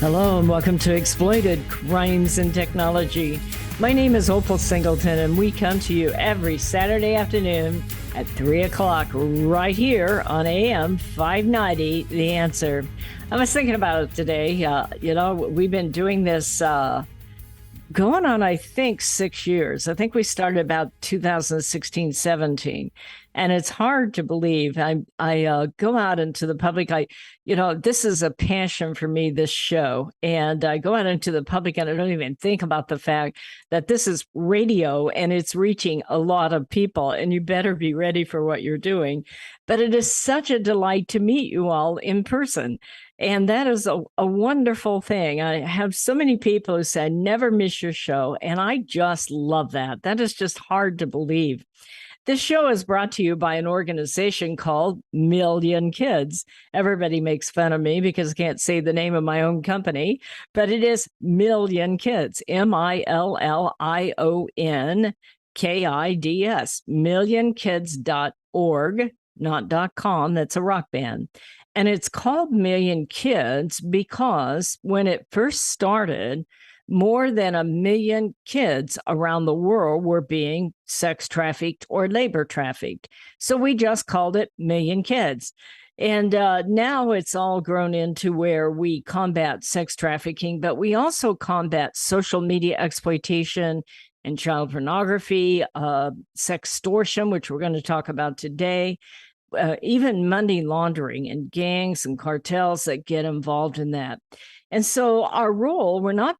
Hello and welcome to Exploited Crimes and Technology. My name is Opal Singleton and we come to you every Saturday afternoon at 3 o'clock right here on AM 590, The Answer. I was thinking about it today. We've been doing this going on, I think, 6 years. I think we started about 2016, 17. And it's hard to believe. I go out into the public. This is a passion for me, this show. And I go out into the public and I don't even think about the fact that this is radio and it's reaching a lot of people. And you better be ready for what you're doing. But it is such a delight to meet you all in person. And that is a wonderful thing. I have so many people who say, never miss your show. And I just love that. That is just hard to believe. This show is brought to you by an organization called Million Kids. Everybody makes fun of me because I can't say the name of my own company, but it is Million Kids, MILLIONKIDS, millionkids.org, not .com. That's a rock band. And it's called Million Kids because when it first started, more than 1 million kids around the world were being sex trafficked or labor trafficked. So we just called it Million Kids. And now it's all grown into where we combat sex trafficking, but we also combat social media exploitation and child pornography, sextortion, which we're going to talk about today. Even money laundering and gangs and cartels that get involved in that. And so our role, we're not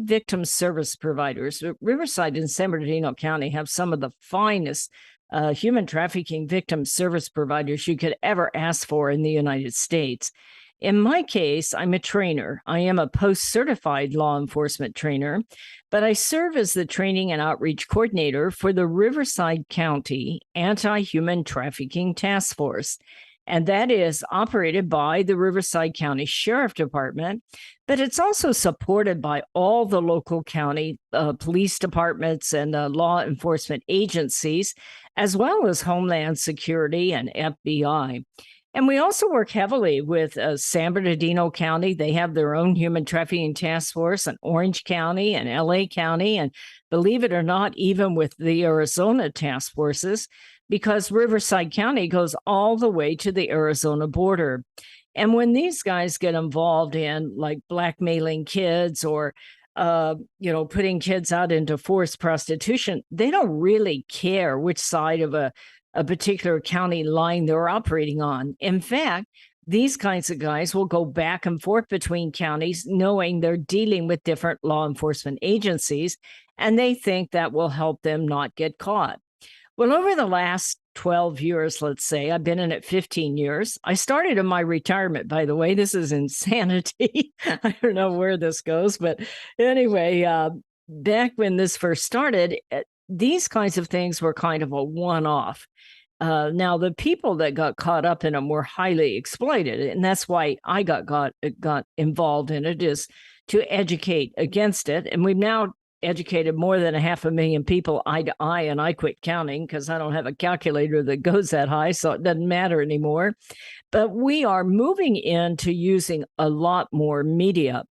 victim service providers. Riverside and San Bernardino County have some of the finest human trafficking victim service providers you could ever ask for in the United States. In my case, I'm a trainer. I am a post-certified law enforcement trainer, but I serve as the training and outreach coordinator for the Riverside County Anti-Human Trafficking Task Force. And that is operated by the Riverside County Sheriff Department, but it's also supported by all the local county police departments and law enforcement agencies, as well as Homeland Security and FBI. And we also work heavily with San Bernardino County. They have their own human trafficking task force, and Orange County and LA County, and believe it or not, even with the Arizona task forces, because Riverside County goes all the way to the Arizona border. And when these guys get involved in like blackmailing kids or putting kids out into forced prostitution, they don't really care which side of a particular county line they're operating on. In fact, these kinds of guys will go back and forth between counties knowing they're dealing with different law enforcement agencies, and they think that will help them not get caught. Well, over the last 12 years, let's say, I've been in it 15 years. I started in my retirement, by the way. This is insanity. I don't know where this goes, but anyway, back when this first started, these kinds of things were kind of a one-off. Now, the people that got caught up in them were highly exploited, and that's why I got involved in it, is to educate against it. And we've now educated more than 500,000 people eye to eye, and I quit counting because I don't have a calculator that goes that high, so it doesn't matter anymore. But we are moving into using a lot more media.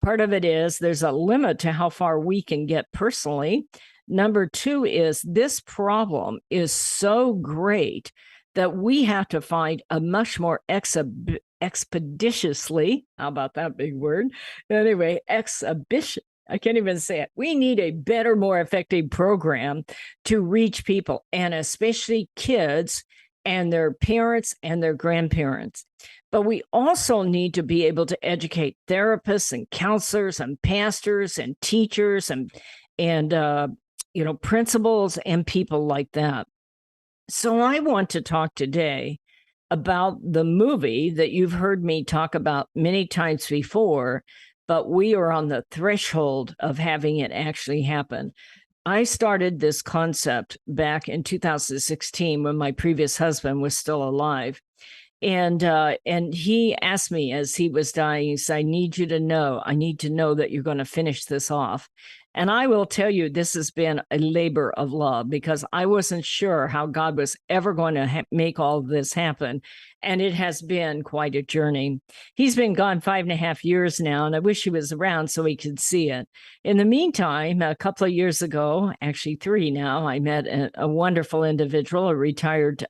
Part of it is there's a limit to how far we can get personally. Number two is this problem is so great that we have to find a much more expeditiously, how about that big word? Anyway, I can't even say it. We need a better, more effective program to reach people, and especially kids and their parents and their grandparents. But we also need to be able to educate therapists and counselors and pastors and teachers and principals and people like that. So I want to talk today about the movie that you've heard me talk about many times before, but we are on the threshold of having it actually happen. I started this concept back in 2016 when my previous husband was still alive. And he asked me as he was dying, he said, I need to know that you're going to finish this off. And I will tell you, this has been a labor of love because I wasn't sure how God was ever going to make all of this happen. And it has been quite a journey. He's been gone 5.5 years now, and I wish he was around so he could see it. In the meantime, a couple of years ago, actually 3 now, I met a wonderful individual, a retired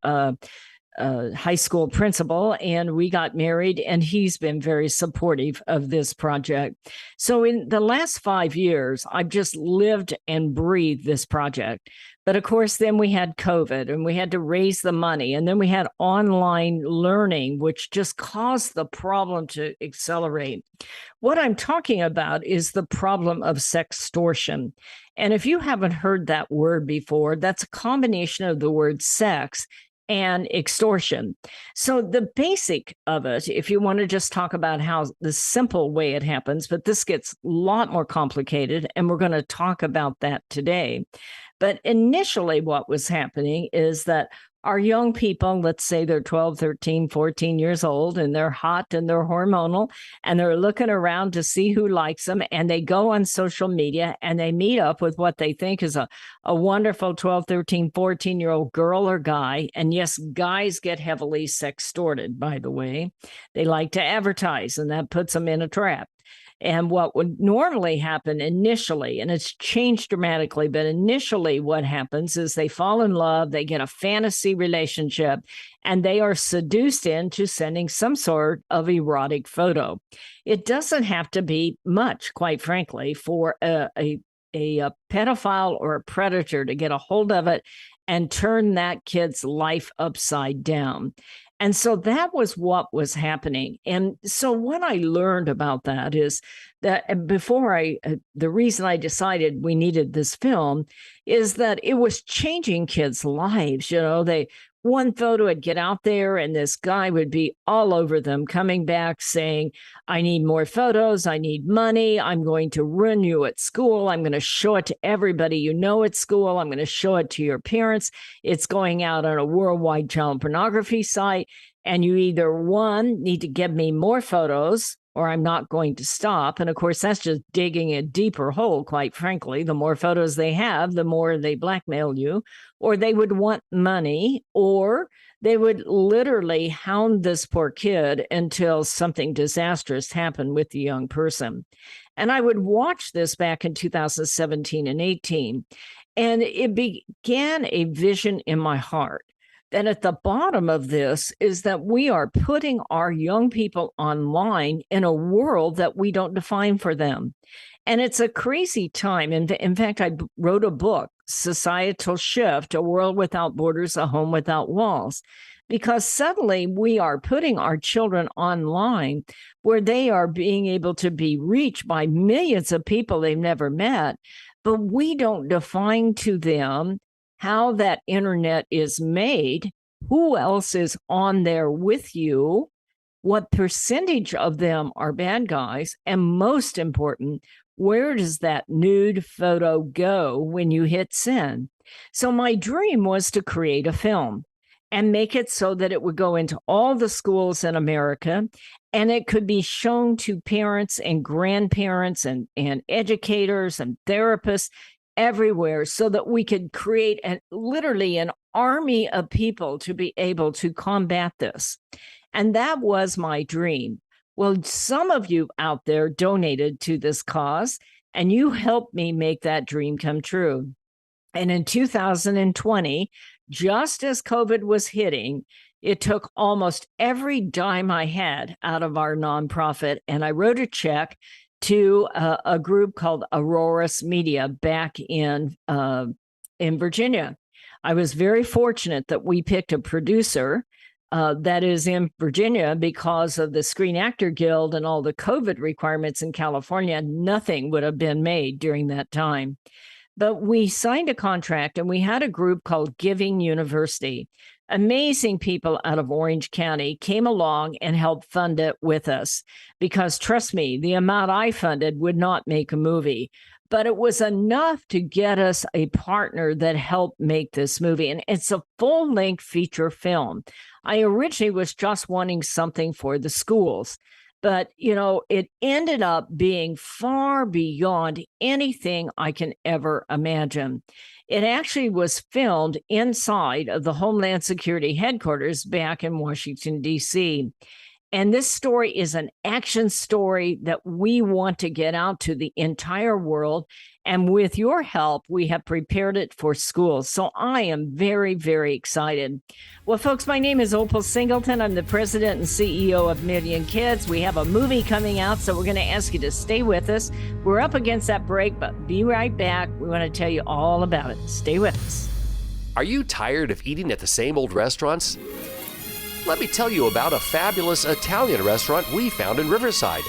high school principal, and we got married, and he's been very supportive of this project. So in the last 5 years, I've just lived and breathed this project. But of course, then we had COVID and we had to raise the money. And then we had online learning, which just caused the problem to accelerate. What I'm talking about is the problem of sextortion. And if you haven't heard that word before, that's a combination of the word sex and extortion. So the basic of it, if you want to just talk about how the simple way it happens, but this gets a lot more complicated, and we're going to talk about that today. But initially what was happening is that our young people, let's say they're 12, 13, 14 years old, and they're hot and they're hormonal, and they're looking around to see who likes them, and they go on social media and they meet up with what they think is a wonderful 12, 13, 14-year-old girl or guy. And yes, guys get heavily sextorted, by the way. They like to advertise, and that puts them in a trap. And what would normally happen initially, and it's changed dramatically, but initially what happens is they fall in love, they get a fantasy relationship, and they are seduced into sending some sort of erotic photo. It doesn't have to be much, quite frankly, for a pedophile or a predator to get a hold of it and turn that kid's life upside down. And so that was what was happening. And so what I learned about that is that before the reason I decided we needed this film is that it was changing kids' lives. You know, one photo would get out there and this guy would be all over them, coming back saying, I need more photos. I need money. I'm going to ruin you at school. I'm going to show it to everybody you know at school. I'm going to show it to your parents. It's going out on a worldwide child pornography site. And you either, one, need to give me more photos, or I'm not going to stop. And of course, that's just digging a deeper hole, quite frankly. The more photos they have, the more they blackmail you, or they would want money, or they would literally hound this poor kid until something disastrous happened with the young person. And I would watch this back in 2017 and 18, and it began a vision in my heart that at the bottom of this is that we are putting our young people online in a world that we don't define for them. And it's a crazy time. In fact, I wrote a book, Societal Shift, A World Without Borders, A Home Without Walls, because suddenly we are putting our children online where they are being able to be reached by millions of people they've never met, but we don't define to them how that internet is made, who else is on there with you, what percentage of them are bad guys, and most important, where does that nude photo go when you hit send? So my dream was to create a film and make it so that it would go into all the schools in America, and it could be shown to parents and grandparents and educators and therapists everywhere, so that we could create literally an army of people to be able to combat this. And that was my dream. Well, some of you out there donated to this cause, and you helped me make that dream come true. And in 2020, just as COVID was hitting, it took almost every dime I had out of our nonprofit, and I wrote a check to a group called Aurora's Media back in Virginia. I was very fortunate that we picked a producer that is in Virginia because of the Screen Actor Guild and all the COVID requirements in California. Nothing would have been made during that time. But we signed a contract, and we had a group called Giving University. Amazing people out of Orange County came along and helped fund it with us, because trust me, the amount I funded would not make a movie, but it was enough to get us a partner that helped make this movie. And it's a full-length feature film. I originally was just wanting something for the schools. But, it ended up being far beyond anything I can ever imagine. It actually was filmed inside of the Homeland Security headquarters back in Washington, D.C. And this story is an action story that we want to get out to the entire world. And with your help, we have prepared it for schools. So I am very, very excited. Well, folks, my name is Opal Singleton. I'm the president and CEO of Million Kids. We have a movie coming out, so we're going to ask you to stay with us. We're up against that break, but be right back. We want to tell you all about it. Stay with us. Are you tired of eating at the same old restaurants? Let me tell you about a fabulous Italian restaurant we found in Riverside,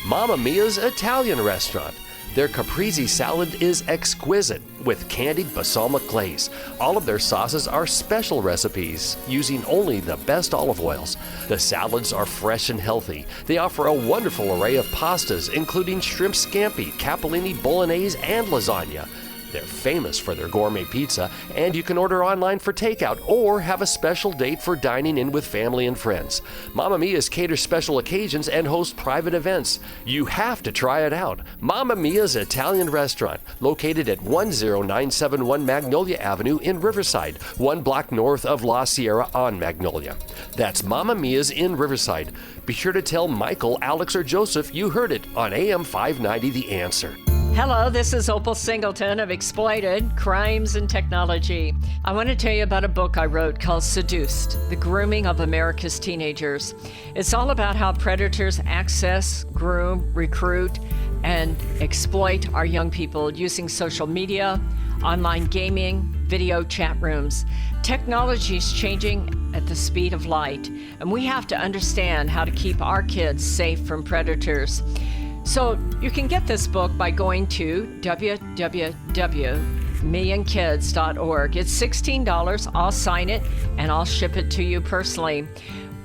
Mamma Mia's Italian Restaurant. Their caprese salad is exquisite with candied balsamic glaze. All of their sauces are special recipes using only the best olive oils. The salads are fresh and healthy. They offer a wonderful array of pastas, including shrimp scampi, capellini, bolognese, and lasagna. They're famous for their gourmet pizza, and you can order online for takeout or have a special date for dining in with family and friends. Mamma Mia's caters special occasions and hosts private events. You have to try it out. Mamma Mia's Italian Restaurant, located at 10971 Magnolia Avenue in Riverside, 1 block north of La Sierra on Magnolia. That's Mamma Mia's in Riverside. Be sure to tell Michael, Alex, or Joseph you heard it on AM 590 The Answer. Hello, this is Opal Singleton of Exploited, Crimes and Technology. I want to tell you about a book I wrote called Seduced, The Grooming of America's Teenagers. It's all about how predators access, groom, recruit, and exploit our young people using social media, online gaming, video chat rooms. Technology is changing at the speed of light, and we have to understand how to keep our kids safe from predators. So you can get this book by going to www.millionkids.org. It's $16. I'll sign it and I'll ship it to you personally.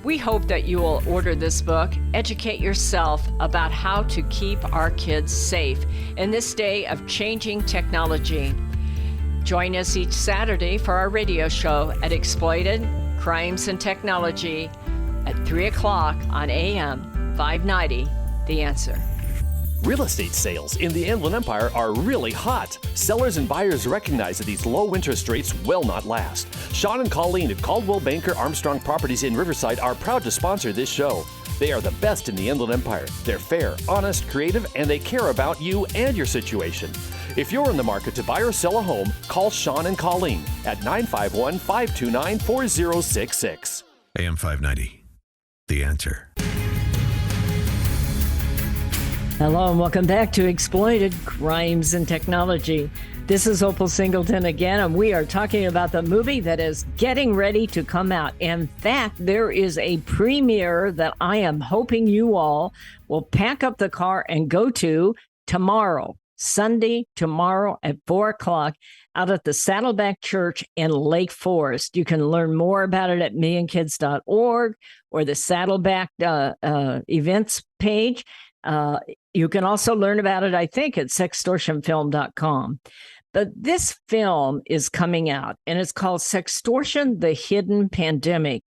We hope that you will order this book, educate yourself about how to keep our kids safe in this day of changing technology. Join us each Saturday for our radio show at Exploited, Crimes and Technology at 3 o'clock on AM 590, The Answer. Real estate sales in the Inland Empire are really hot. Sellers and buyers recognize that these low interest rates will not last. Sean and Colleen at Caldwell Banker Armstrong Properties in Riverside are proud to sponsor this show. They are the best in the Inland Empire. They're fair, honest, creative, and they care about you and your situation. If you're in the market to buy or sell a home, call Sean and Colleen at 951-529-4066. AM 590, The Answer. Hello and welcome back to Exploited, Crimes and Technology. This is Opal Singleton again, and we are talking about the movie that is getting ready to come out. In fact, there is a premiere that I am hoping you all will pack up the car and go to tomorrow, Sunday, tomorrow at 4 o'clock out at the SADDLEBACK Church in Lake Forest. You can learn more about it at millionkids.org or the SADDLEBACK events page. You can also learn about it, I think, at sextortionfilm.com. But this film is coming out, and it's called Sextortion, The Hidden Pandemic.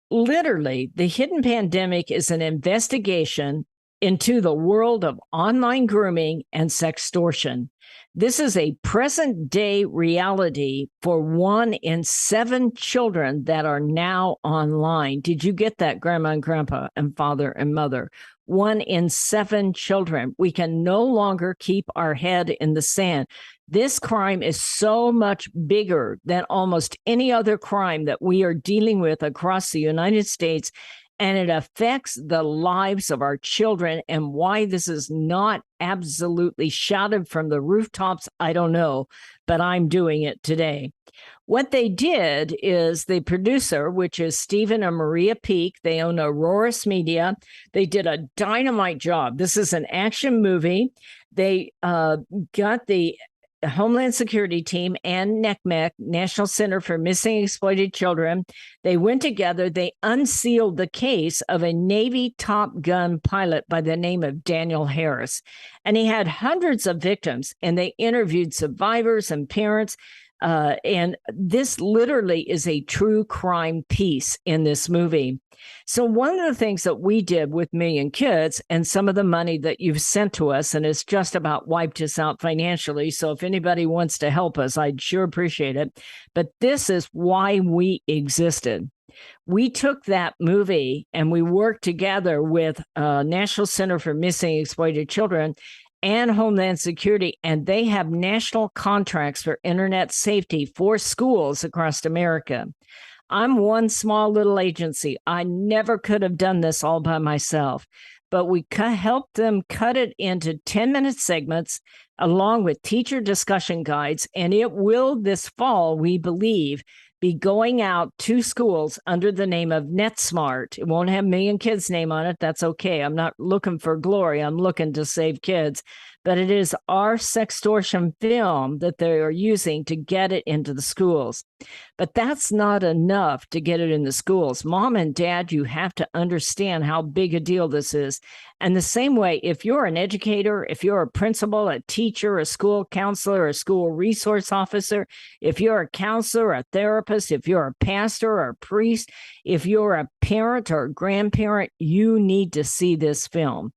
Literally, The Hidden Pandemic is an investigation into the world of online grooming and sextortion. This is a present-day reality for 1 in 7 children that are now online. Did you get that, Grandma and Grandpa and father and mother? 1 in 7 children. We can no longer keep our head in the sand. This crime is so much bigger than almost any other crime that we are dealing with across the United States, and it affects the lives of our children. And why this is not absolutely shouted from the rooftops, I don't know, but I'm doing it today. What they did is the producer, which is Stephen and Maria Peak, they own Auroras Media. They did a dynamite job. This is an action movie. They got the Homeland Security Team and NCMEC, National Center for Missing and Exploited Children. They went together. They unsealed the case of a Navy Top Gun pilot by the name of Daniel Harris. And he had hundreds of victims, and they interviewed survivors and parents. And this literally is a true crime piece in this movie. So one of the things that we did with Million Kids and some of the money that you've sent to us, and it's just about wiped us out financially. So if anybody wants to help us, I'd sure appreciate it. But this is why we existed. We took that movie and we worked together with National Center for Missing and Exploited Children and Homeland Security, and they have national contracts for internet safety for schools across America. I'm one small little agency. I never could have done this all by myself, but we helped them cut it into 10-minute segments along with teacher discussion guides, and it will this fall, we believe, be going out to schools under the name of NetSmart. It won't have Million Kids' name on it. That's okay. I'm not looking for glory. I'm looking to save kids. But it is our Sextortion film that they are using to get it into the schools. But that's not enough to get it in the schools. Mom and dad, you have to understand how big a deal this is. And the same way, if you're an educator, if you're a principal, a teacher, a school counselor, a school resource officer, if you're a counselor, a therapist, if you're a pastor or a priest, if you're a parent or a grandparent, you need to see this film.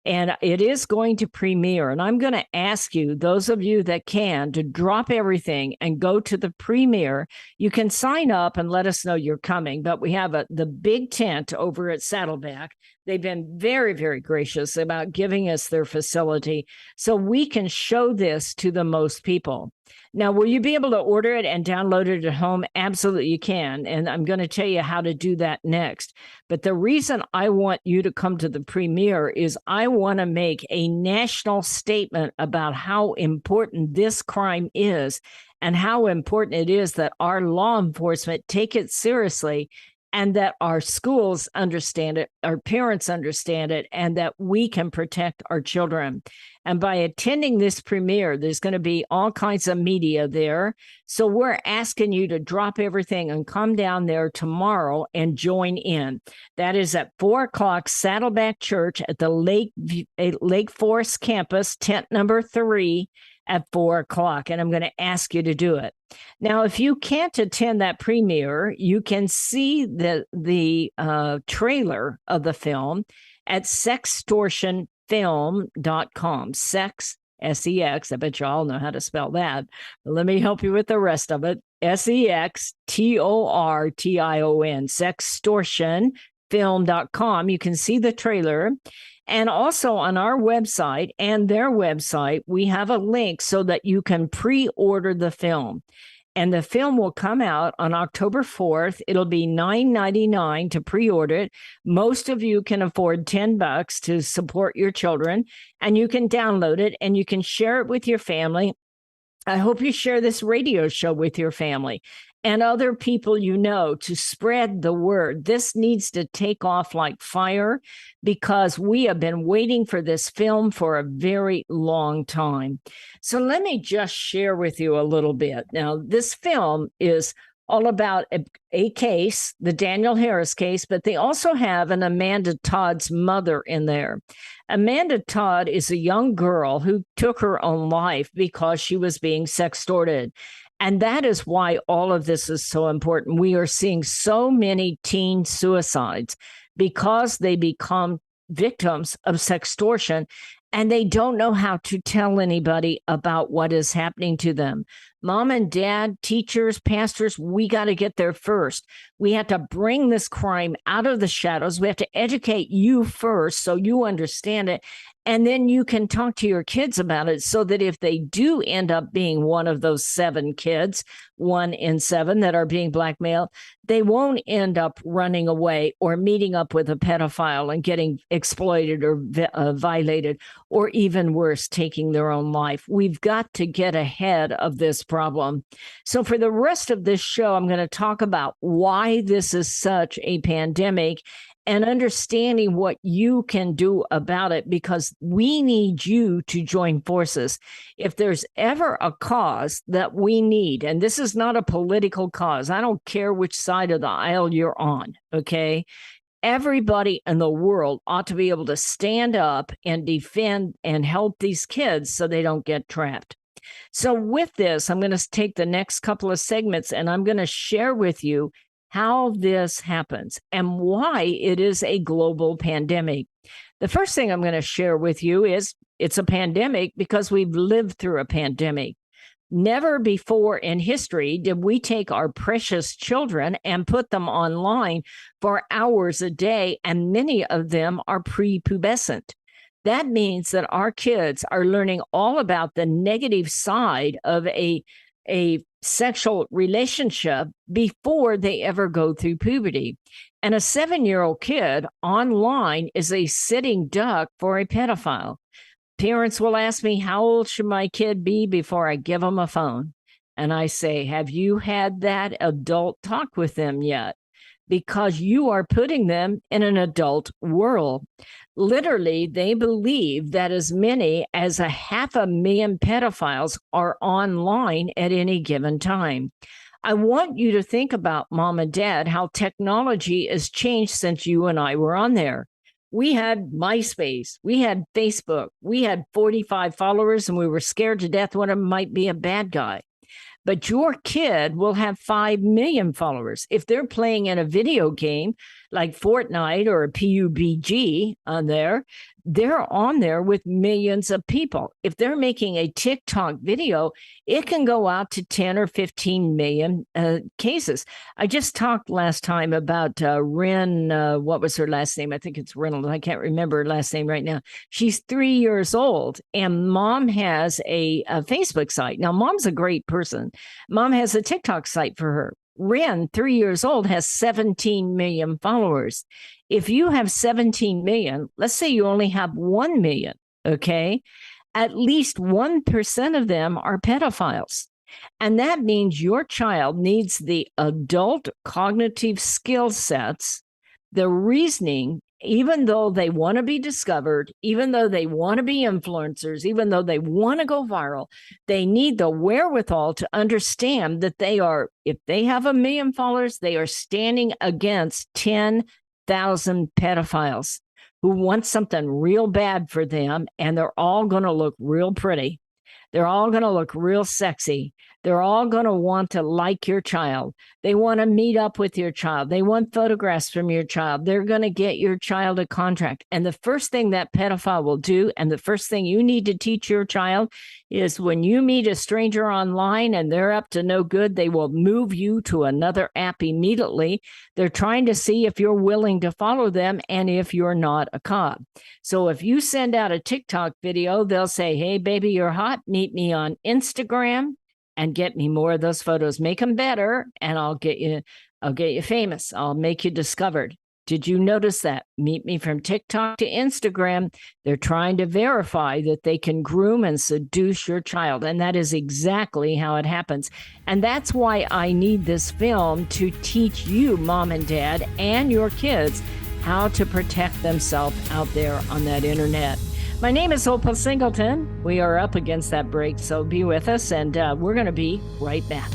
And it is going to premiere. And I'm going to ask you, those of you that can, to drop everything and go to the premiere. You can sign up and let us know you're coming. But we have the big tent over at SADDLEBACK. They've been very, very gracious about giving us their facility so we can show this to the most people. Now, will you be able to order it and download it at home? Absolutely, you can. And I'm going to tell you how to do that next. But the reason I want you to come to the premiere is I want to make a national statement about how important this crime is and how important it is that our law enforcement take it seriously and that our schools understand it, our parents understand it, and that we can protect our children. And by attending this premiere, there's going to be all kinds of media there. So we're asking you to drop everything and come down there tomorrow and join in. That is at 4:00, Saddleback Church at the Lake Forest campus, tent number 3 at 4:00. And I'm going to ask you to do it. Now, if you can't attend that premiere, you can see the trailer of the film at sextortionfilm.com. Sex, S-E-X. I bet you all know how to spell that. But let me help you with the rest of it. SEXTORTION, sextortionfilm.com. You can see the trailer. And also on our website and their website, we have a link so that you can pre-order the film. And the film will come out on October 4th. It'll be $9.99 to pre-order it. Most of you can afford $10 to support your children, and you can download it and you can share it with your family. I hope you share this radio show with your family and other people you know to spread the word. This needs to take off like fire because we have been waiting for this film for a very long time. So let me just share with you a little bit. Now, this film is all about a case, the Daniel Harris case, but they also have an Amanda Todd's mother in there. Amanda Todd is a young girl who took her own life because she was being sextorted. And that is why all of this is so important. We are seeing so many teen suicides because they become victims of sextortion and they don't know how to tell anybody about what is happening to them. Mom and dad, teachers, pastors, we got to get there first. We have to bring this crime out of the shadows. We have to educate you first so you understand it. And then you can talk to your kids about it so that if they do end up being one of those 7 kids, 1 in 7 that are being blackmailed, they won't end up running away or meeting up with a pedophile and getting exploited or violated, or even worse, taking their own life. We've got to get ahead of this problem. So for the rest of this show, I'm going to talk about why this is such a pandemic and understanding what you can do about it, because we need you to join forces. If there's ever a cause that we need, and this is not a political cause, I don't care which side of the aisle you're on, okay? Everybody in the world ought to be able to stand up and defend and help these kids so they don't get trapped. So with this, I'm going to take the next couple of segments and I'm going to share with you how this happens and why it is a global pandemic. The first thing I'm going to share with you is it's a pandemic because we've lived through a pandemic. Never before in history did we take our precious children and put them online for hours a day, and many of them are prepubescent. That means that our kids are learning all about the negative side of a sexual relationship before they ever go through puberty. And a 7-year-old kid online is a sitting duck for a pedophile. Parents will ask me, how old should my kid be before I give them a phone? And I say, have you had that adult talk with them yet? Because you are putting them in an adult world. Literally, they believe that as many as 500,000 pedophiles are online at any given time. I want you to think about, Mom and Dad, how technology has changed since you and I were on there. We had MySpace, we had Facebook, we had 45 followers, and we were scared to death one of them might be a bad guy. But your kid will have 5 million followers. If they're playing in a video game like Fortnite or a PUBG on there, they're on there with millions of people. If they're making a TikTok video, it can go out to 10 or 15 million cases. I just talked last time about Ren, what was her last name? I think it's Reynolds. I can't remember her last name right now. She's 3 years old, and Mom has a Facebook site. Now, Mom's a great person. Mom has a TikTok site for her. Ren, 3 years old, has 17 million followers. If you have 17 million, let's say you only have 1 million, okay? At least 1% of them are pedophiles. And that means your child needs the adult cognitive skill sets, the reasoning, even though they want to be discovered, even though they want to be influencers, even though they want to go viral, they need the wherewithal to understand that they are, if they have 1 million followers, they are standing against 10,000 pedophiles who want something real bad for them, and they're all going to look real pretty. They're all going to look real sexy. They're all going to want to like your child. They want to meet up with your child. They want photographs from your child. They're going to get your child a contract. And the first thing that pedophile will do, and the first thing you need to teach your child, is when you meet a stranger online and they're up to no good, they will move you to another app immediately. They're trying to see if you're willing to follow them and if you're not a cop. So if you send out a TikTok video, they'll say, hey, baby, you're hot. Meet me on Instagram and get me more of those photos. Make them better, and I'll get you famous. I'll make you discovered. Did you notice that? Meet me from TikTok to Instagram. They're trying to verify that they can groom and seduce your child. And that is exactly how it happens. And that's why I need this film to teach you, Mom and Dad, and your kids how to protect themselves out there on that internet. My name is Opal Singleton. We are up against that break, so be with us, and we're going to be right back.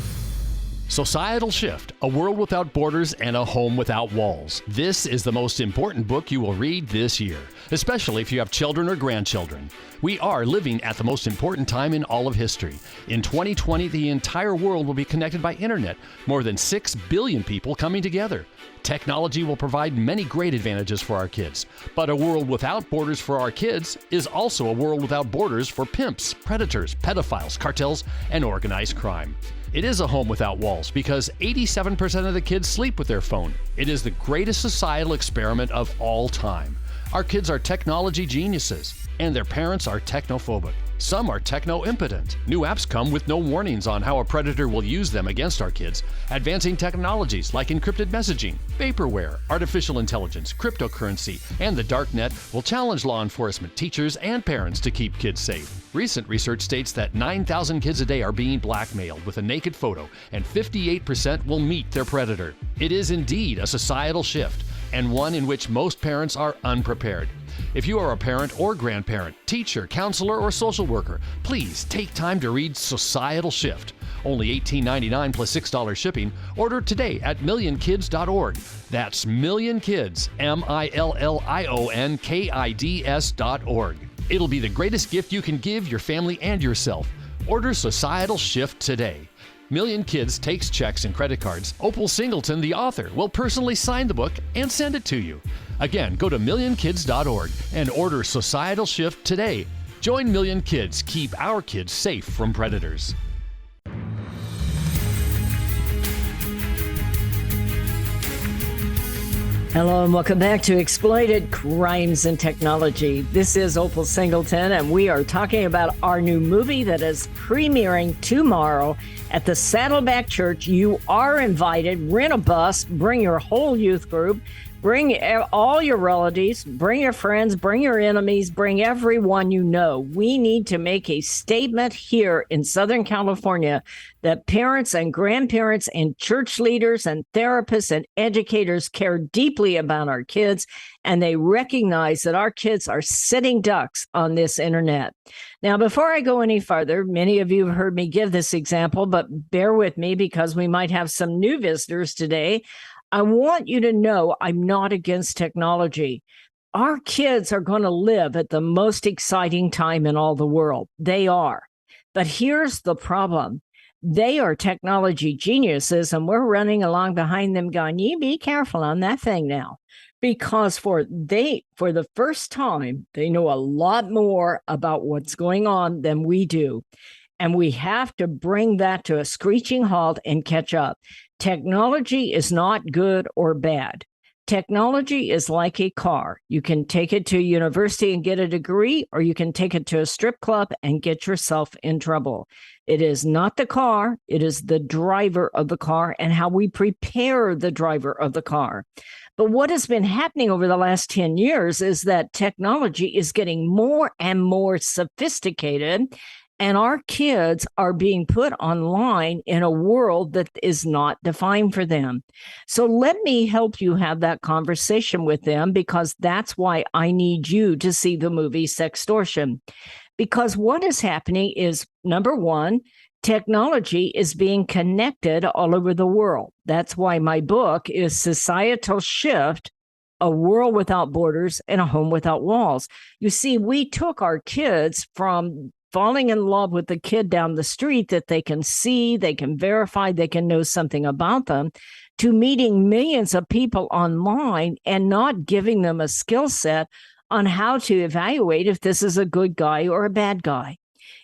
Societal Shift, A World Without Borders and a Home Without Walls. This is the most important book you will read this year, especially if you have children or grandchildren. We are living at the most important time in all of history. In 2020, the entire world will be connected by internet, more than 6 billion people coming together. Technology will provide many great advantages for our kids, but a world without borders for our kids is also a world without borders for pimps, predators, pedophiles, cartels, and organized crime. It is a home without walls because 87% of the kids sleep with their phone. It is the greatest societal experiment of all time. Our kids are technology geniuses, and their parents are technophobic. Some are techno-impotent. New apps come with no warnings on how a predator will use them against our kids. Advancing technologies like encrypted messaging, vaporware, artificial intelligence, cryptocurrency, and the dark net will challenge law enforcement, teachers, and parents to keep kids safe. Recent research states that 9,000 kids a day are being blackmailed with a naked photo, and 58% will meet their predator. It is indeed a societal shift, and one in which most parents are unprepared. If you are a parent or grandparent, teacher, counselor, or social worker, please take time to read Societal Shift. Only $18.99 plus $6 shipping. Order today at millionkids.org. That's millionkids, millionkids.org. It'll be the greatest gift you can give your family and yourself. Order Societal Shift today. Million Kids takes checks and credit cards. Opal Singleton, the author, will personally sign the book and send it to you. Again, go to millionkids.org and order Societal Shift today. Join Million Kids. Keep our kids safe from predators. Hello and welcome back to Exploited Crimes and Technology. This is Opal Singleton, and we are talking about our new movie that is premiering tomorrow at the Saddleback Church. You are invited. Rent a bus, bring your whole youth group, bring all your relatives, bring your friends, bring your enemies, bring everyone you know. We need to make a statement here in Southern California that parents and grandparents and church leaders and therapists and educators care deeply about our kids, and they recognize that our kids are sitting ducks on this internet. Now, before I go any further, many of you have heard me give this example, but bear with me because we might have some new visitors today. I want you to know I'm not against technology. Our kids are going to live at the most exciting time in all the world. They are. But here's the problem. They are technology geniuses, and we're running along behind them going, you be careful on that thing now. Because for the first time, they know a lot more about what's going on than we do. And we have to bring that to a screeching halt and catch up. Technology is not good or bad. Technology is like a car. You can take it to university and get a degree, or you can take it to a strip club and get yourself in trouble. It is not the car. It is the driver of the car and how we prepare the driver of the car. But what has been happening over the last 10 years is that technology is getting more and more sophisticated, and our kids are being put online in a world that is not defined for them. So let me help you have that conversation with them, because that's why I need you to see the movie Sextortion. Because what is happening is, number one, technology is being connected all over the world. That's why my book is Societal Shift, A World Without Borders and a Home Without Walls. You see, we took our kids from falling in love with the kid down the street that they can see, they can verify, they can know something about them, to meeting millions of people online and not giving them a skill set on how to evaluate if this is a good guy or a bad guy.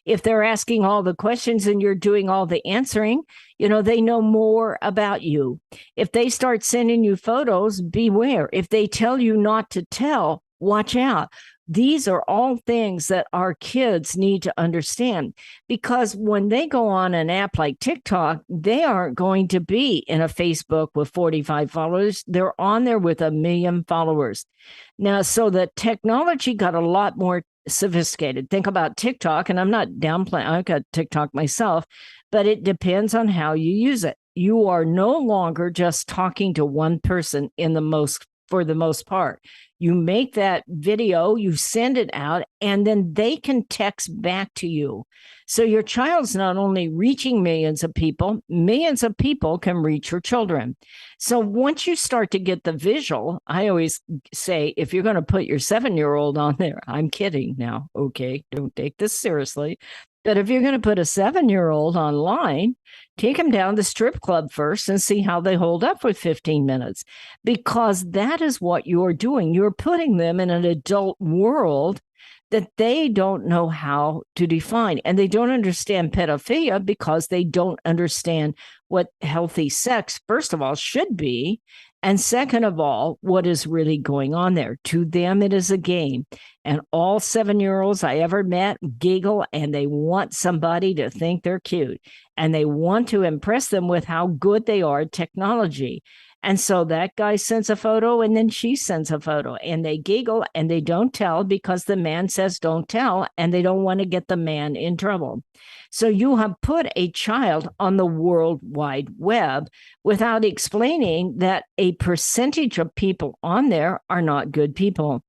If they're asking all the questions and you're doing all the answering, they know more about you. If they start sending you photos, beware. If they tell you not to tell, watch out. These are all things that our kids need to understand, because when they go on an app like TikTok, they aren't going to be in a Facebook with 45 followers. They're on there with 1 million followers. Now, so the technology got a lot more sophisticated. Think about TikTok, and I'm not downplaying. I've got TikTok myself, but it depends on how you use it. You are no longer just talking to one person for the most part. You make that video, you send it out, and then they can text back to you. So your child's not only reaching millions of people can reach your children. So once you start to get the visual, I always say, if you're going to put your 7-year-old on there, I'm kidding now, okay, don't take this seriously. But if you're going to put a 7-year-old online, take them down to the strip club first and see how they hold up for 15 minutes, because that is what you're doing. You're putting them in an adult world that they don't know how to define, and they don't understand pedophilia because they don't understand what healthy sex, first of all, should be, and second of all, what is really going on there. To them, it is a game. And all 7-year-olds I ever met giggle, and they want somebody to think they're cute. And they want to impress them with how good they are at technology. And so that guy sends a photo, and then she sends a photo, and they giggle, and they don't tell because the man says don't tell, and they don't want to get the man in trouble. So you have put a child on the World Wide Web without explaining that a percentage of people on there are not good people.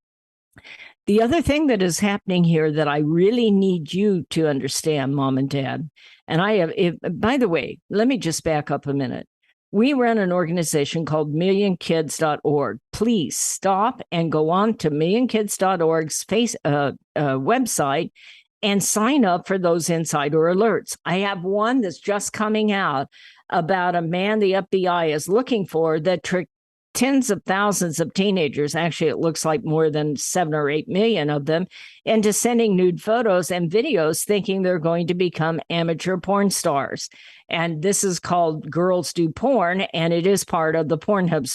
The other thing that is happening here that I really need you to understand, Mom and Dad, by the way, let me just back up a minute. We run an organization called millionkids.org. Please stop and go on to millionkids.org's website and sign up for those insider alerts. I have one that's just coming out about a man the FBI is looking for that tricked tens of thousands of teenagers, actually it looks like more than 7 or 8 million of them, into sending nude photos and videos thinking they're going to become amateur porn stars. And this is called Girls Do Porn, and it is part of the Pornhub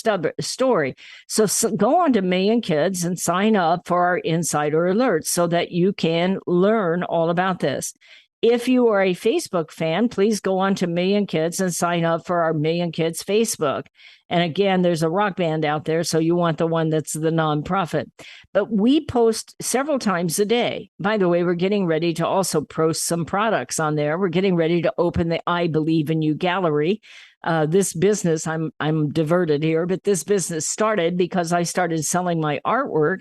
story. So go on to Million Kids and sign up for our insider alerts so that you can learn all about this. If you are a Facebook fan, please go on to Million Kids and sign up for our Million Kids Facebook. And again, there's a rock band out there, so you want the one that's the nonprofit. But we post several times a day. By the way, we're getting ready to also post some products on there. We're getting ready to open the I Believe in You gallery. This business, I'm diverted here, but this business started because I started selling my artwork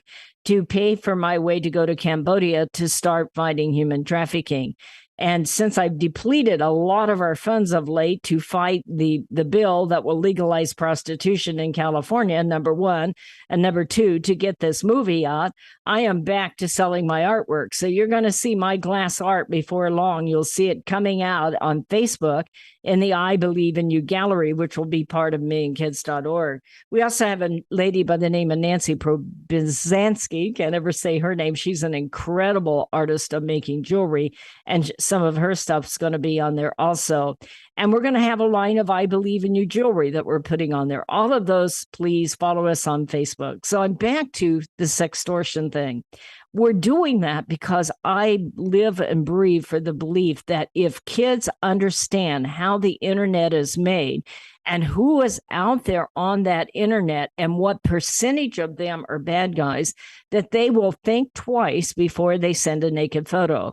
to pay for my way to go to Cambodia to start fighting human trafficking. And since I've depleted a lot of our funds of late to fight the bill that will legalize prostitution in California, number one, and number two, to get this movie out, I am back to selling my artwork. So you're going to see my glass art before long. You'll see it coming out on Facebook in the I Believe in You gallery, which will be part of millionkids.org. We also have a lady by the name of Nancy Probizanski. Can't ever say her name. She's an incredible artist of making jewelry, and some of her stuff's going to be on there also. And we're going to have a line of I Believe in You jewelry that we're putting on there. All of those, please follow us on Facebook. So I'm back to the sextortion thing. We're doing that because I live and breathe for the belief that if kids understand how the internet is made and who is out there on that internet and what percentage of them are bad guys, that they will think twice before they send a naked photo.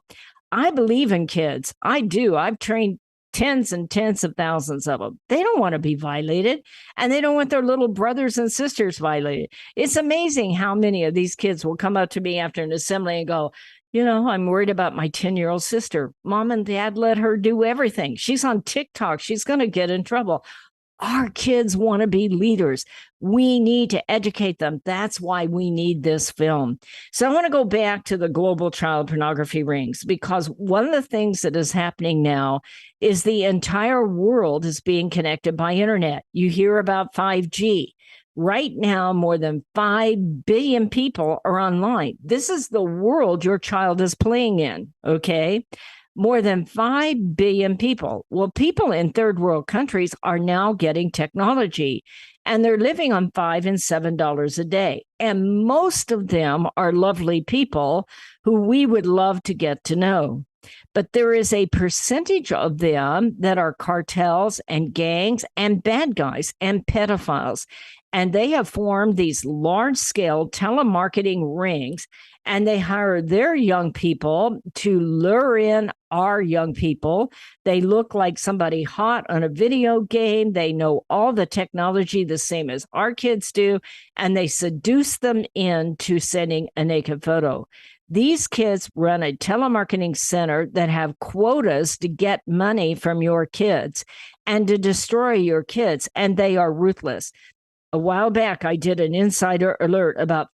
I believe in kids. I do. I've trained tens and tens of thousands of them. They don't want to be violated, and they don't want their little brothers and sisters violated. It's amazing how many of these kids will come up to me after an assembly and go, I'm worried about my 10-year-old sister. Mom and Dad let her do everything. She's on TikTok. She's going to get in trouble. Our kids want to be leaders. We need to educate them. That's why we need this film. So I want to go back to the global child pornography rings, because one of the things that is happening now is the entire world is being connected by internet. You hear about 5G. Right now, more than 5 billion people are online. This is the world your child is playing in, okay? More than 5 billion people. Well, people in third world countries are now getting technology, and they're living on $5 and $7 a day. And most of them are lovely people who we would love to get to know. But there is a percentage of them that are cartels and gangs and bad guys and pedophiles. And they have formed these large-scale telemarketing rings, and they hire their young people to lure in our young people. They look like somebody hot on a video game. They know all the technology the same as our kids do, and they seduce them into sending a naked photo. These kids run a telemarketing center that have quotas to get money from your kids and to destroy your kids, and they are ruthless. A while back, I did an insider alert about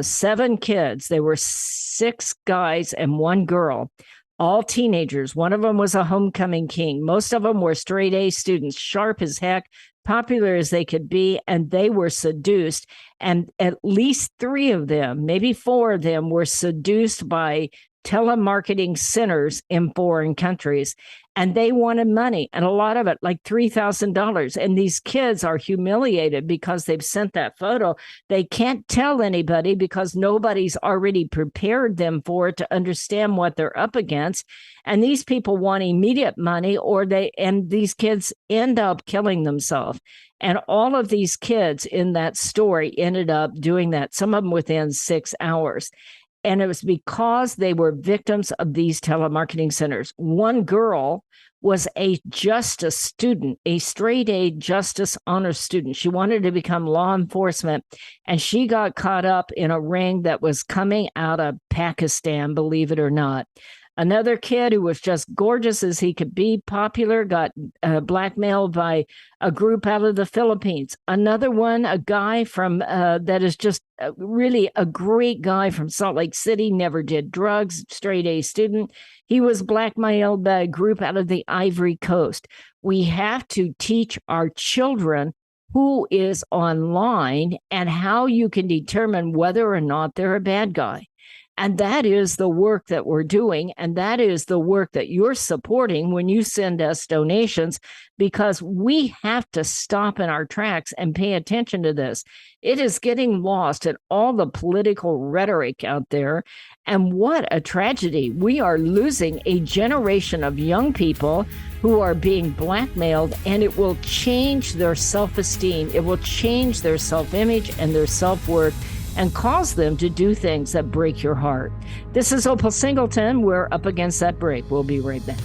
7 kids. There were 6 guys and 1 girl, all teenagers. One of them was a homecoming king. Most of them were straight A students, sharp as heck, popular as they could be, and they were seduced. And at least 3 of them, maybe 4 of them, were seduced by telemarketing centers in foreign countries. And they wanted money, and a lot of it, like $3,000. And these kids are humiliated because they've sent that photo. They can't tell anybody because nobody's already prepared them for it to understand what they're up against. And these people want immediate money, and these kids end up killing themselves. And all of these kids in that story ended up doing that, some of them within 6 hours. And it was because they were victims of these telemarketing centers. One girl was a justice student, a straight A justice honors student. She wanted to become law enforcement, and she got caught up in a ring that was coming out of Pakistan, believe it or not. Another kid who was just gorgeous as he could be, popular, got blackmailed by a group out of the Philippines. Another one, a guy from that is just really a great guy from Salt Lake City, never did drugs, straight A student. He was blackmailed by a group out of the Ivory Coast. We have to teach our children who is online and how you can determine whether or not they're a bad guy. And that is the work that we're doing. And that is the work that you're supporting when you send us donations, because we have to stop in our tracks and pay attention to this. It is getting lost in all the political rhetoric out there. And what a tragedy. We are losing a generation of young people who are being blackmailed, and it will change their self-esteem. It will change their self-image and their self-worth, and cause them to do things that break your heart. This is Opal Singleton. We're up against that break. We'll be right back.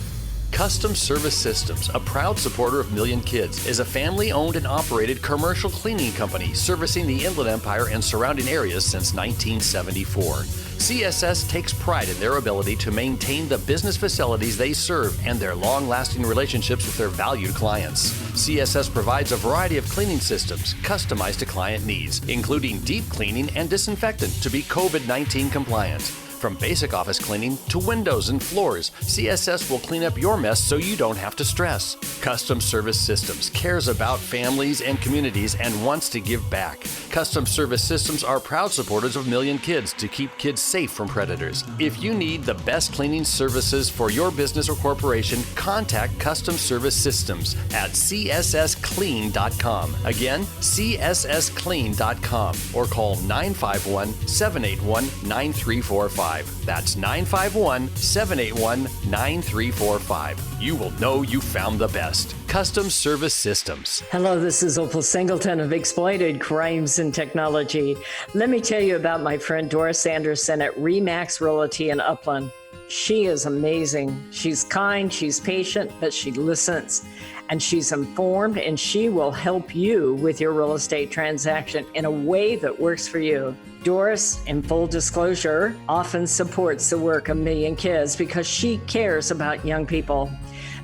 Custom Service Systems, a proud supporter of Million Kids, is a family-owned and operated commercial cleaning company servicing the Inland Empire and surrounding areas since 1974. CSS takes pride in their ability to maintain the business facilities they serve and their long-lasting relationships with their valued clients. CSS provides a variety of cleaning systems customized to client needs, including deep cleaning and disinfectant to be COVID-19 compliant. From basic office cleaning to windows and floors, CSS will clean up your mess so you don't have to stress. Custom Service Systems cares about families and communities and wants to give back. Custom Service Systems are proud supporters of Million Kids to keep kids safe from predators. If you need the best cleaning services for your business or corporation, contact Custom Service Systems at cssclean.com. Again, cssclean.com, or call 951-781-9345. That's 951-781-9345. You will know you found the best. Custom Service Systems. Hello, this is Opal Singleton of Exploited Crimes and Technology. Let me tell you about my friend Doris Anderson at Remax Realty in Upland. She is amazing. She's kind, she's patient, but she listens. And she's informed, and she will help you with your real estate transaction in a way that works for you. Doris, in full disclosure, often supports the work of Million Kids because she cares about young people.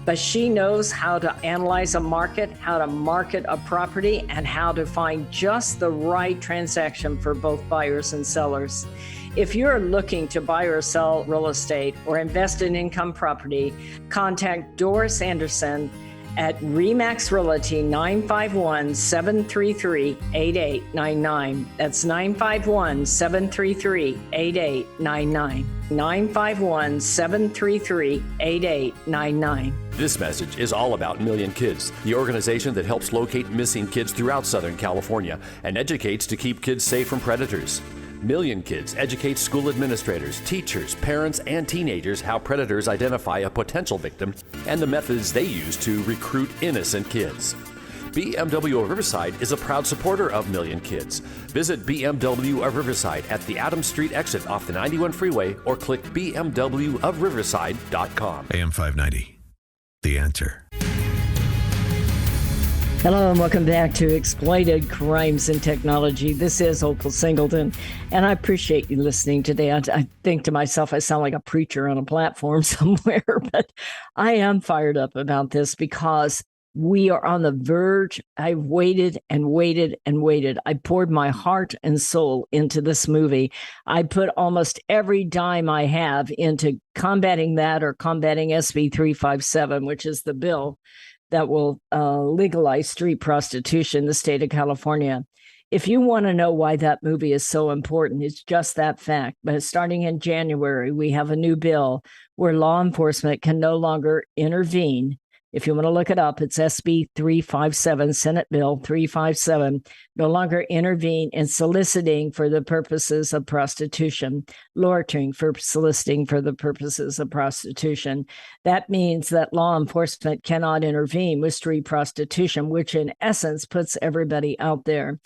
But she knows how to analyze a market, how to market a property, and how to find just the right transaction for both buyers and sellers. If you're looking to buy or sell real estate or invest in income property, contact Doris Anderson at Remax Realty, 951-733-8899. That's 951-733-8899. 951-733-8899. This message is all about Million Kids, the organization that helps locate missing kids throughout Southern California and educates to keep kids safe from predators. Million Kids educates school administrators, teachers, parents, and teenagers how predators identify a potential victim and the methods they use to recruit innocent kids. BMW of Riverside is a proud supporter of Million Kids. Visit BMW of Riverside at the Adams Street exit off the 91 freeway or click bmwofriverside.com. AM 590. The Answer. Hello and welcome back to Exploited Crimes and Technology. This is Opal Singleton, and I appreciate you listening today. I think to myself, I sound like a preacher on a platform somewhere, but I am fired up about this because we are on the verge. I waited and waited and waited. I poured my heart and soul into this movie. I put almost every dime I have into combating that or combating SB 357, which is the bill that will legalize street prostitution in the state of California. If you want to know why that movie is so important, it's just that fact. But starting in January, we have a new bill where law enforcement can no longer intervene. If you want to look it up, it's SB 357, Senate Bill 357, no longer intervene in soliciting for the purposes of prostitution, loitering for soliciting for the purposes of prostitution. That means that law enforcement cannot intervene with street prostitution, which in essence puts everybody out there.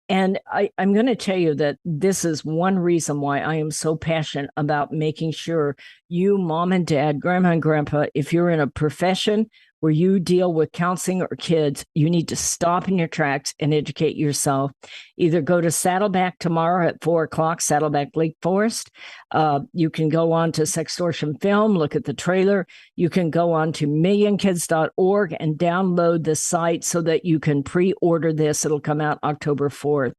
And I'm going to tell you that this is one reason why I am so passionate about making sure you, mom and dad, grandma and grandpa, if you're in a profession where you deal with counseling or kids, you need to stop in your tracks and educate yourself. Either go to Saddleback tomorrow at 4:00, Saddleback Lake Forest. You can go on to Sextortion Film, look at the trailer. You can go on to millionkids.org and download the site so that you can pre-order this. It'll come out October 4th.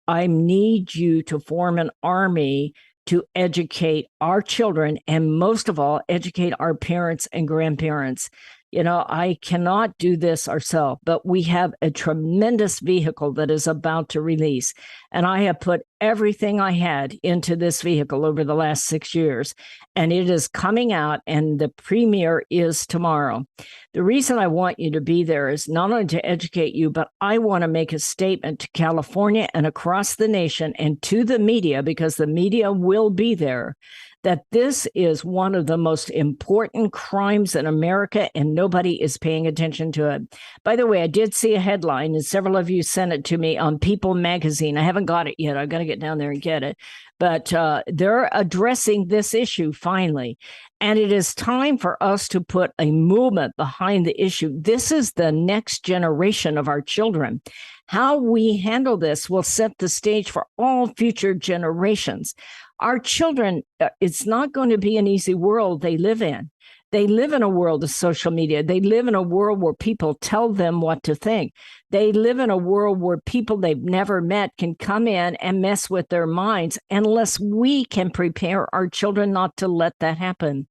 I need you to form an army to educate our children, and most of all, educate our parents and grandparents. I cannot do this ourselves, but we have a tremendous vehicle that is about to release. And I have put everything I had into this vehicle over the last 6 years, and it is coming out, and the premiere is tomorrow. The reason I want you to be there is not only to educate you, but I want to make a statement to California and across the nation and to the media, because the media will be there, that this is one of the most important crimes in America, and nobody is paying attention to it. By the way, I did see a headline, and several of you sent it to me on People magazine. I haven't got it yet. I've got to get down there and get it. But they're addressing this issue finally. And it is time for us to put a movement behind the issue. This is the next generation of our children. How we handle this will set the stage for all future generations. Our children, it's not going to be an easy world they live in. They live in a world of social media. They live in a world where people tell them what to think. They live in a world where people they've never met can come in and mess with their minds, unless we can prepare our children not to let that happen.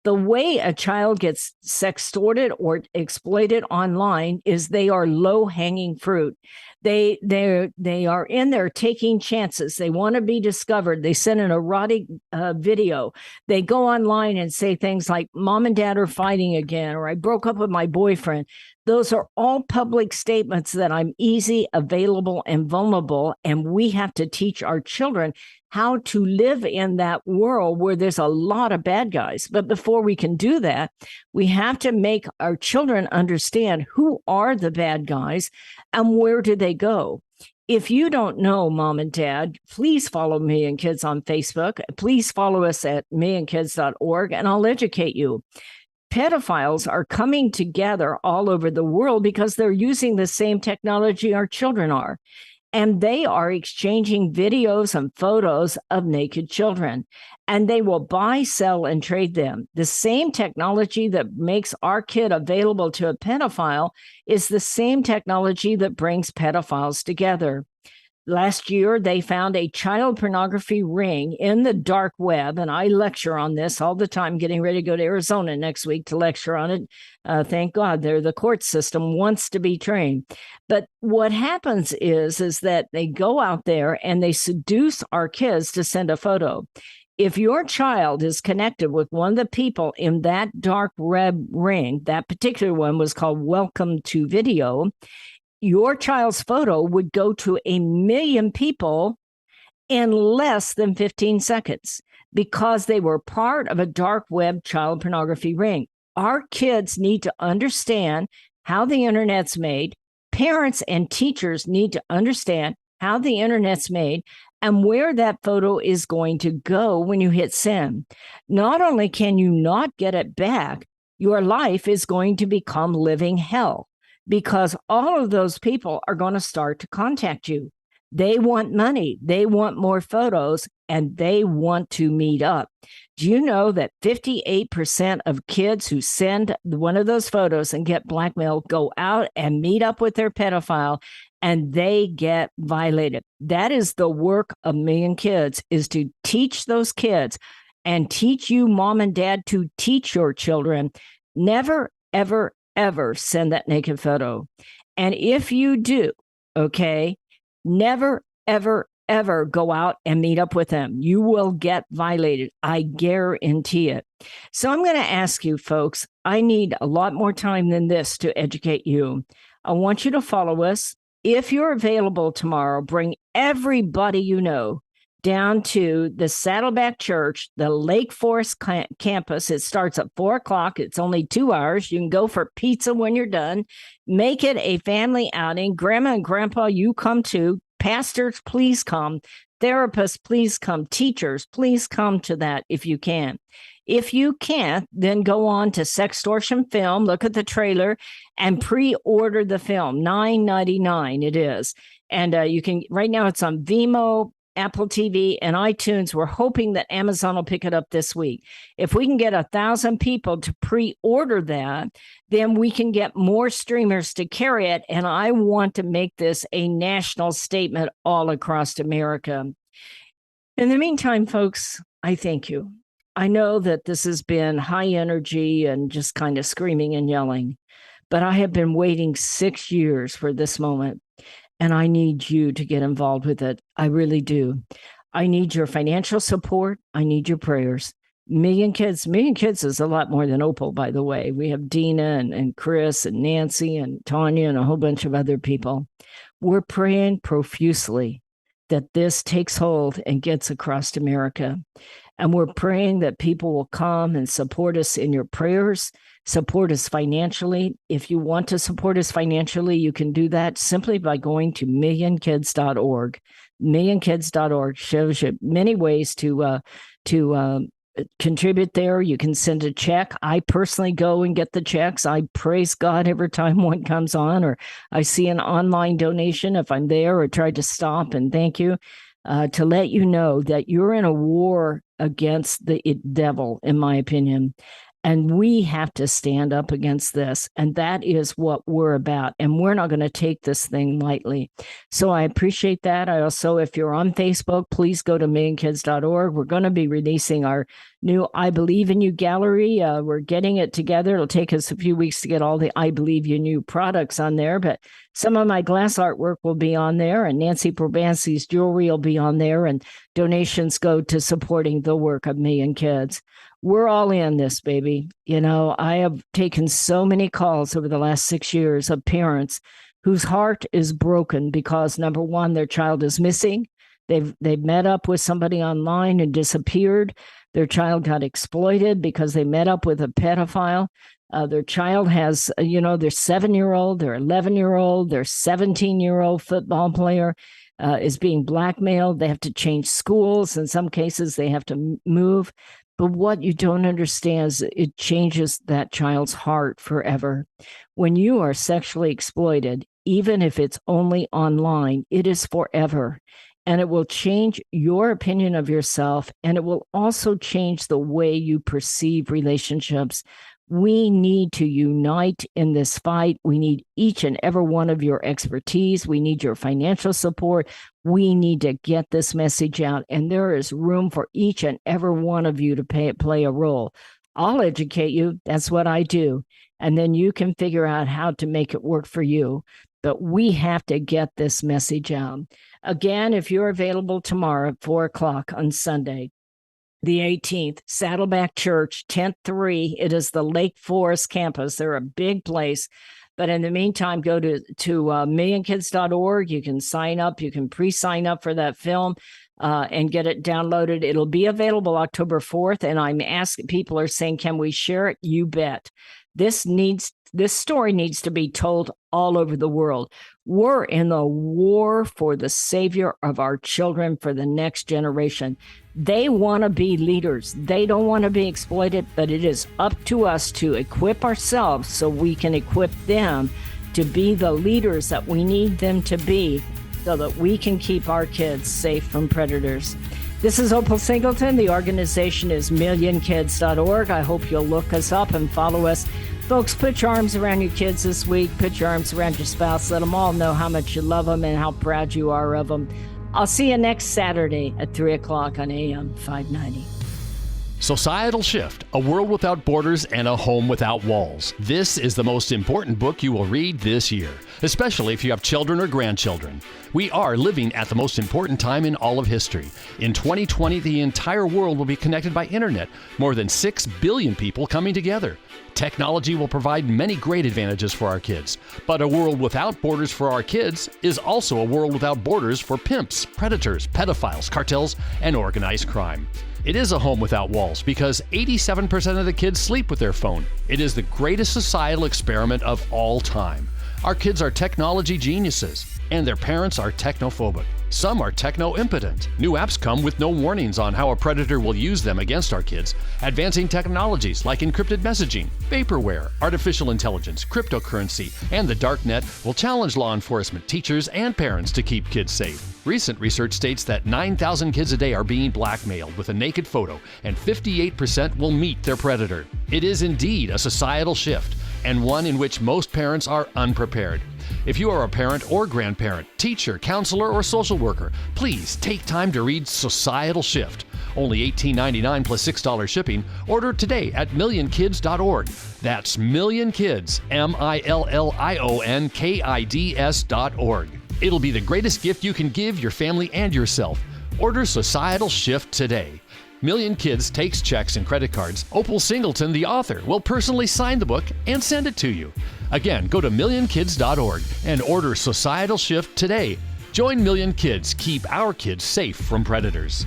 The way a child gets sextorted or exploited online is they are low-hanging fruit. They are in there taking chances. They want to be discovered. They send an erotic video. They go online and say things like, "Mom and Dad are fighting again," or "I broke up with my boyfriend." Those are all public statements that I'm easy, available, and vulnerable. And we have to teach our children how to live in that world where there's a lot of bad guys. But before we can do that, we have to make our children understand who are the bad guys and where do they go. If you don't know, Mom and Dad, please follow Me and Kids on Facebook. Please follow us at meandkids.org, and I'll educate you. Pedophiles are coming together all over the world because they're using the same technology our children are. And they are exchanging videos and photos of naked children. And they will buy, sell, and trade them. The same technology that makes our kid available to a pedophile is the same technology that brings pedophiles together. Last year, they found a child pornography ring in the dark web, and I lecture on this all the time, getting ready to go to Arizona next week to lecture on it. Thank God, the court system wants to be trained. But what happens is that they go out there and they seduce our kids to send a photo. If your child is connected with one of the people in that dark web ring, that particular one was called Welcome to Video, your child's photo would go to 1 million people in less than 15 seconds because they were part of a dark web child pornography ring. Our kids need to understand how the internet's made. Parents and teachers need to understand how the internet's made and where that photo is going to go when you hit send. Not only can you not get it back, your life is going to become living hell, because all of those people are going to start to contact you. They want money, they want more photos, and they want to meet up. Do you know that 58% of kids who send one of those photos and get blackmailed go out and meet up with their pedophile and they get violated? That is the work of Me and Kids, is to teach those kids and teach you, Mom and Dad, to teach your children. Never, ever, ever send that naked photo. And if you do, okay, never, ever, ever go out and meet up with them. You will get violated. I guarantee it. So I'm going to ask you, folks, I need a lot more time than this to educate you. I want you to follow us. If you're available tomorrow, bring everybody you know down to the Saddleback Church, the Lake Forest campus. It starts at 4:00. It's only 2 hours. You can go for pizza when you're done. Make it a family outing. Grandma and Grandpa, you come too. Pastors, please come. Therapists, please come. Teachers, please come to that if you can. If you can't, then go on to Sextortion Film, look at the trailer, and pre-order the film. $9.99 it is. And you can, right now it's on Vimeo, Apple TV, and iTunes. We're hoping that Amazon will pick it up this week. If we can get 1,000 people to pre-order that, then we can get more streamers to carry it. And I want to make this a national statement all across America. In the meantime, folks, I thank you. I know that this has been high energy and just kind of screaming and yelling, but I have been waiting 6 years for this moment. And I need you to get involved with it. I really do. I need your financial support. I need your prayers. Million Kids is a lot more than Opal, by the way. We have Dina and Chris and Nancy and Tanya and a whole bunch of other people. We're praying profusely that this takes hold and gets across America. And we're praying that people will come and support us in your prayers, support us financially. If you want to support us financially, you can do that simply by going to millionkids.org. Millionkids.org shows you many ways to contribute there. You can send a check. I personally go and get the checks. I praise God every time one comes on, or I see an online donation if I'm there, or try to stop and thank you. To let you know that you're in a war against the devil, in my opinion. And we have to stand up against this. And that is what we're about. And we're not going to take this thing lightly. So I appreciate that. I also, if you're on Facebook, please go to millionkids.org. We're going to be releasing our new I Believe in You gallery. We're getting it together. It'll take us a few weeks to get all the I Believe in You products on there. But some of my glass artwork will be on there. And Nancy Probansi's jewelry will be on there. And donations go to supporting the work of Million Kids. We're all in this, baby. You know, I have taken so many calls over the last 6 years of parents whose heart is broken because, number one, their child is missing. They've met up with somebody online and disappeared. Their child got exploited because they met up with a pedophile. Their child has, their 7-year-old, their 11-year-old, their 17-year-old football player is being blackmailed. They have to change schools. In some cases, they have to move. But what you don't understand is it changes that child's heart forever. When you are sexually exploited, even if it's only online, it is forever. And it will change your opinion of yourself. And it will also change the way you perceive relationships. We need to unite in this fight. We need each and every one of your expertise. We need your financial support. We need to get this message out. And there is room for each and every one of you to play a role. I'll educate you. That's what I do. And then you can figure out how to make it work for you. But we have to get this message out. Again, if you're available tomorrow at 4 o'clock on Sunday, the 18th, Saddleback Church, tent 3. It is the Lake Forest campus. They're a big place. But in the meantime, go to millionkids.org. You can sign up. You can pre-sign up for that film and get it downloaded. It'll be available October 4th. And I'm asking, people are saying, can we share it? You bet. This story needs to be told all over the world. We're in the war for the savior of our children for the next generation. They want to be leaders. They don't want to be exploited, but it is up to us to equip ourselves so we can equip them to be the leaders that we need them to be so that we can keep our kids safe from predators. This is Opal Singleton. The organization is millionkids.org. I hope you'll look us up and follow us. Folks, put your arms around your kids this week. Put your arms around your spouse. Let them all know how much you love them and how proud you are of them. I'll see you next Saturday at 3 o'clock on AM 590. Societal Shift, A World Without Borders and a Home Without Walls. This is the most important book you will read this year, especially if you have children or grandchildren. We are living at the most important time in all of history. In 2020, the entire world will be connected by internet, more than 6 billion people coming together. Technology will provide many great advantages for our kids, but a world without borders for our kids is also a world without borders for pimps, predators, pedophiles, cartels, and organized crime. It is a home without walls because 87% of the kids sleep with their phone. It is the greatest societal experiment of all time. Our kids are technology geniuses, and their parents are technophobic. Some are techno-impotent. New apps come with no warnings on how a predator will use them against our kids. Advancing technologies like encrypted messaging, vaporware, artificial intelligence, cryptocurrency, and the darknet will challenge law enforcement, teachers, and parents to keep kids safe. Recent research states that 9,000 kids a day are being blackmailed with a naked photo, and 58% will meet their predator. It is indeed a societal shift, and one in which most parents are unprepared. If you are a parent or grandparent, teacher, counselor, or social worker, please take time to read Societal Shift. Only $18.99 plus $6 shipping. Order today at millionkids.org. That's millionkids, millionkids.org. It'll be the greatest gift you can give your family and yourself. Order Societal Shift today. Million Kids takes checks and credit cards. Opal Singleton, the author, will personally sign the book and send it to you. Again, go to millionkids.org and order Societal Shift today. Join Million Kids. Keep our kids safe from predators.